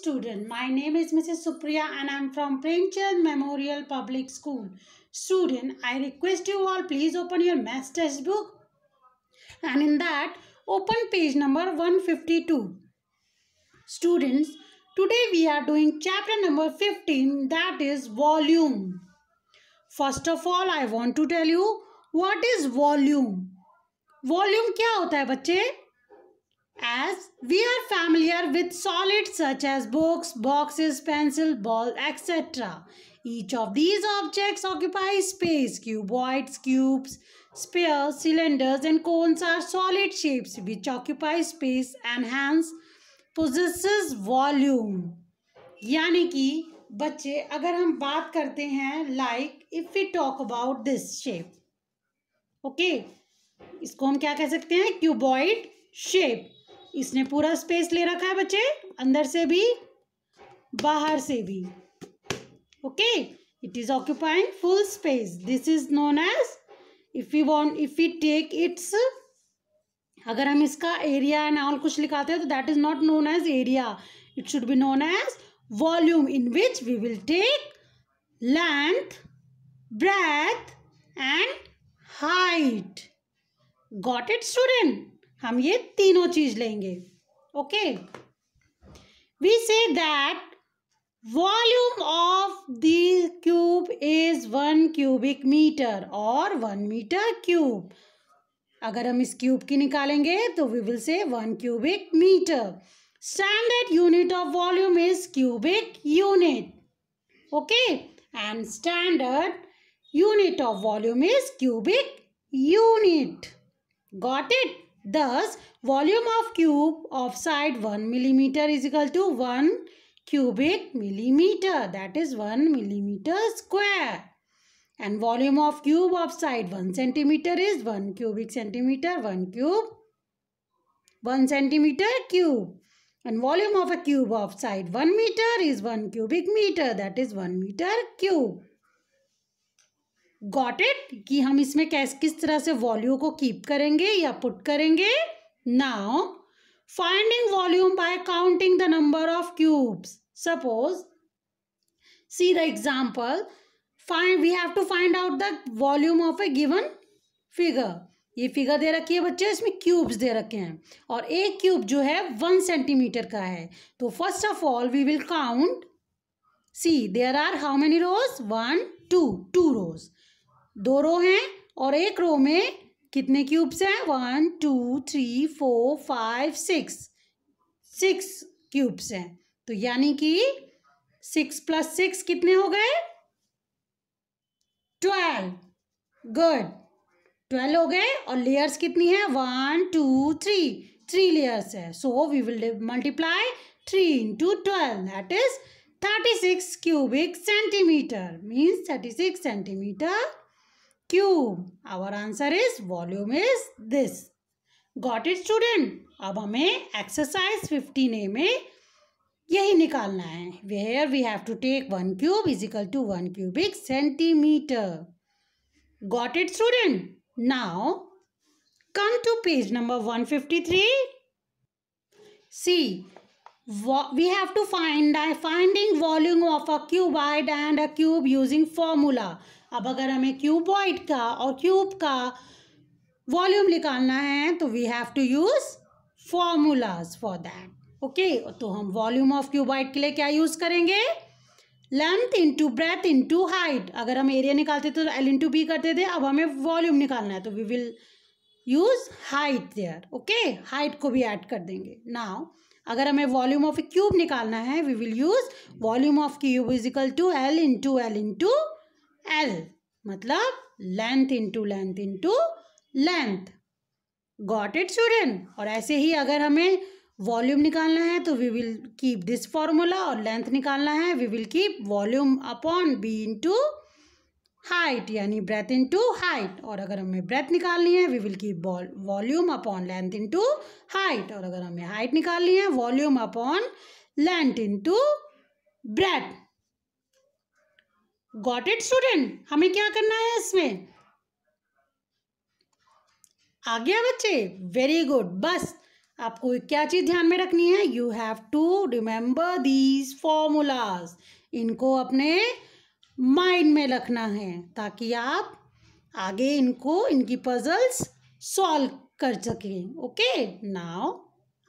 student. My name is Mrs. Supriya and I am from Premchand Memorial Public School. Student, I request you all please open your maths textbook and in that open page number 152. Students, today we are doing chapter number 15, that is volume. First of all, I want to tell you what is volume. Volume क्या होता है बच्चे? As we are familiar with solids such as books, boxes, pencil, ball, etc. Each of these objects occupies space. Cuboids, cubes, spheres, cylinders and cones are solid shapes which occupy space and hence possesses volume. यानी कि बच्चे अगर हम बात करते हैं like if we talk about this shape, okay, इसको हम क्या कह सकते हैं? Cuboid shape. इसने पूरा स्पेस ले रखा है बच्चे, अंदर से भी बाहर से भी. Okay, it is occupying full space. This is known as, if we take its, अगर हम इसका एरिया एंड ऑल कुछ लिखाते हैं तो that is not known as area. It should be known as volume in which we will take length, breadth and height. Got it student? हम ये तीनों चीज लेंगे. Okay, we say that volume of the cube is 1 cubic metre और 1 metre cube. अगर हम इस cube की निकालेंगे तो we will say 1 cubic metre. Standard unit of volume is cubic unit. Okay, and standard unit of volume is cubic unit. Got it? Thus, volume of cube of side 1 millimeter is equal to 1 cubic millimeter. That is 1 millimeter square. And volume of cube of side 1 centimeter is 1 cubic centimeter, 1 cube, 1 centimeter cube. And volume of a cube of side 1 meter is 1 cubic meter. That is 1 meter cube. Got it? कि हम इसमें किस तरह से volume को keep करेंगे या put करेंगे. Now finding volume by counting the number of cubes. Suppose see the example. We have to find out the volume of a given figure. ये फिगर दे रखी है बच्चे, इसमें क्यूब्स दे रखे हैं और एक क्यूब जो है 1 सेंटीमीटर का है. तो first of all we will count. See there are how many rows? 1 2 rows. 2 row हैं और एक रो में कितने क्यूब्स हैं? 1 2 3 4 5 6 क्यूब्स हैं. तो यानी कि 6 + 6 कितने हो गए? 12. गुड, 12 हो गए. और लेयर्स कितनी है? 1 2 3 लेयर्स है. So we will multiply 3 × 12, that is 36 cubic centimeter, means 36 centimeter cube. Our answer is volume is this. Got it student? अब हमें exercise 15A में यही निकालना है. Where we have to take 1 cube is equal to 1 cubic centimeter. Got it student? Now come to page number 153. See, we have to finding volume of a cuboid and a cube using formula. अब अगर हमें cuboid का और cube का volume निकालना है तो we have to use formulas for that. Okay, तो हम वॉल्यूम ऑफ क्यूबॉइड के लिए क्या यूज करेंगे? Length into breath into height. अगर हम एरिया निकालते थे तो L इंटू B करते थे. अब हमें वॉल्यूम निकालना है तो we will use height there. Okay, height को भी ऐड कर देंगे. नाउ अगर हमें वॉल्यूम ऑफ ए क्यूब निकालना है we will use volume of cube is equal to L into L, मतलब length into length. Got it student? और ऐसे ही अगर हमें वॉल्यूम निकालना है तो we will keep this formula और लेंथ निकालना है we will keep volume upon B into height, यानी ब्रेथ इंटू हाइट. और अगर हमें ब्रेथ निकालनी है we will keep volume upon length into height. और अगर हमें हाइट निकालनी है volume upon length into breadth. Got it student? हमें क्या करना है इसमें? आ गया बच्चे? Very good. बस आपको क्या चीज़ ध्यान में रखनी है, you have to remember these formulas, इनको अपने माइंड में रखना है ताकि आप आगे इनकी पजल्स सॉल्व कर सकें. Okay, now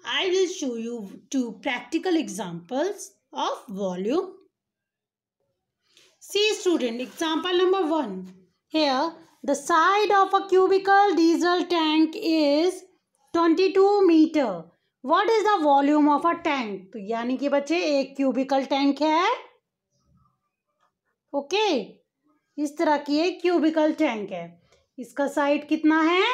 I will show you 2 practical examples of volume. See student, example number 1. Here the side of a cubical diesel tank is 22 meter. What is the volume of a tank? तो यानी कि बच्चे एक cubicle tank है. Okay, इस तरह की एक क्यूबिकल टैंक है. इसका साइड कितना है,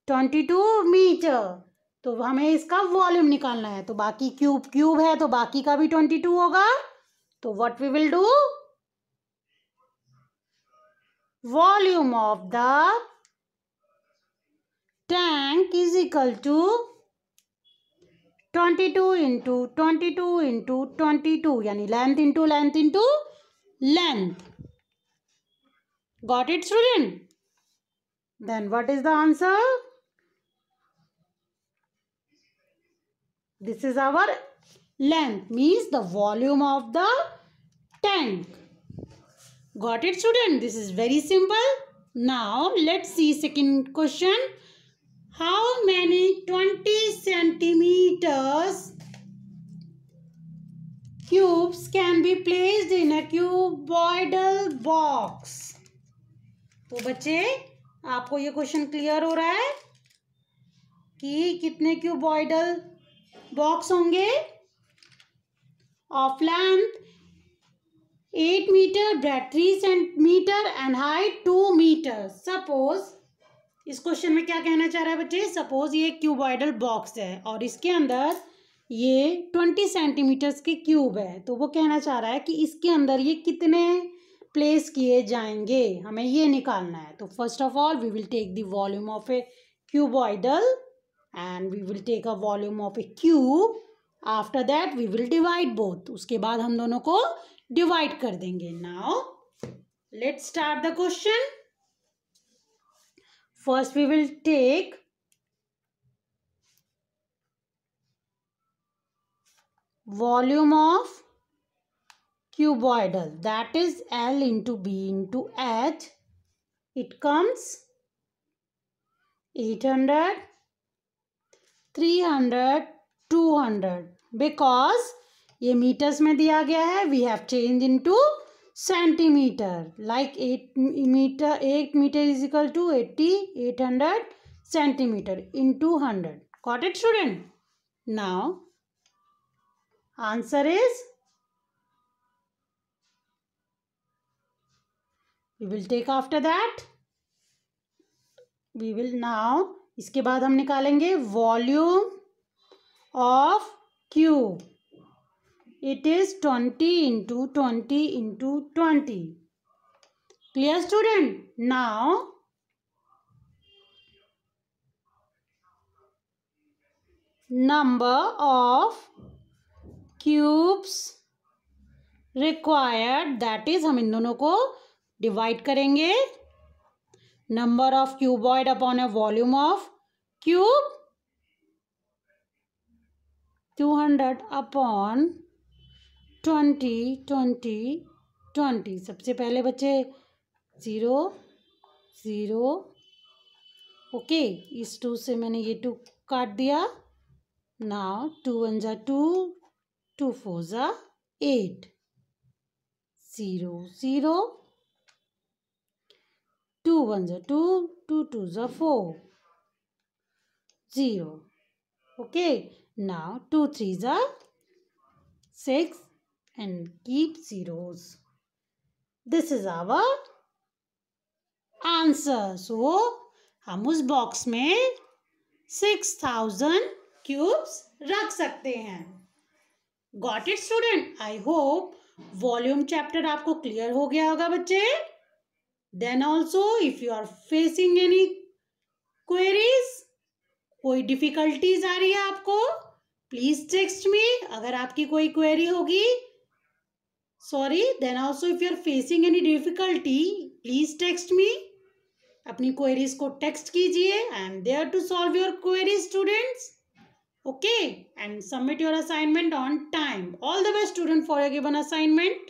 22 मीटर. तो हमें इसका वॉल्यूम निकालना है. तो बाकी क्यूब है तो बाकी का भी 22 होगा. तो what we will do, volume of the tank is equal to 22 into 22 into 22, यानी length into length into length. Got it student? Then what is the answer? This is our length, means the volume of the tank. Got it student? This is very simple. Now let's see second question. How many 20 centimeters cubes can be placed in a cuboidal box? तो बच्चे आपको ये question clear हो रहा है कि कितने cuboidal box होंगे? Of length 8 meter, breadth 3 centimeter and height 2 meter. Suppose इस क्वेश्चन में क्या कहना चाह रहा है बच्चे, सपोज ये क्यूबॉइडल बॉक्स है और इसके अंदर ये 20 सेंटीमीटर्स के क्यूब है. तो वो कहना चाह रहा है कि इसके अंदर ये कितने प्लेस किए जाएंगे, हमें ये निकालना है. तो first of all we will take the volume of a cuboidal and we will take a volume of a cube. After that we will divide both. उसके बाद हम दोनों को डिवाइड कर देंगे. Now let's start the question. First we will take volume of cuboidal, that is L into B into H. It comes 800, 300, 200. Because ये metres में दिया गया है, we have changed into centimeter. Like 8 meter is equal to 800 centimeter into 100. Got it student? Now answer is, we will take after that, we will now, इसके बाद हम निकालेंगे volume of cube. It is 20 into 20 into 20. Clear student? Now number of cubes required, that is हम इन दोनों को divide करेंगे. Number of cuboid upon a volume of cube, 200 upon 20 20 20. सबसे पहले बच्चे 0 0. ओके, इस 2 से मैंने ये 2 काट दिया. नाउ 2 1 जा 2, 2 4 जा 8, 0 0. 2 1 जा 2, 2 2 जा 4, 0. Okay, now 2 3 जा 6 and keep zeros. This is our answer. So हम उस बॉक्स में 6000 क्यूब्स रख सकते हैं. Got it student? I hope volume chapter आपको क्लियर हो गया होगा बच्चे. Then also if you are facing any queries, कोई डिफिकल्टीज आ रही है आपको, प्लीज टेक्स्ट मी. अगर आपकी कोई क्वेरी होगी, sorry, then also if you are facing any difficulty, please text me. अपनी क्वेरीज को टेक्स्ट कीजिए। I am there to solve your queries students. Okay, and submit your assignment on time. All the best student for your given assignment.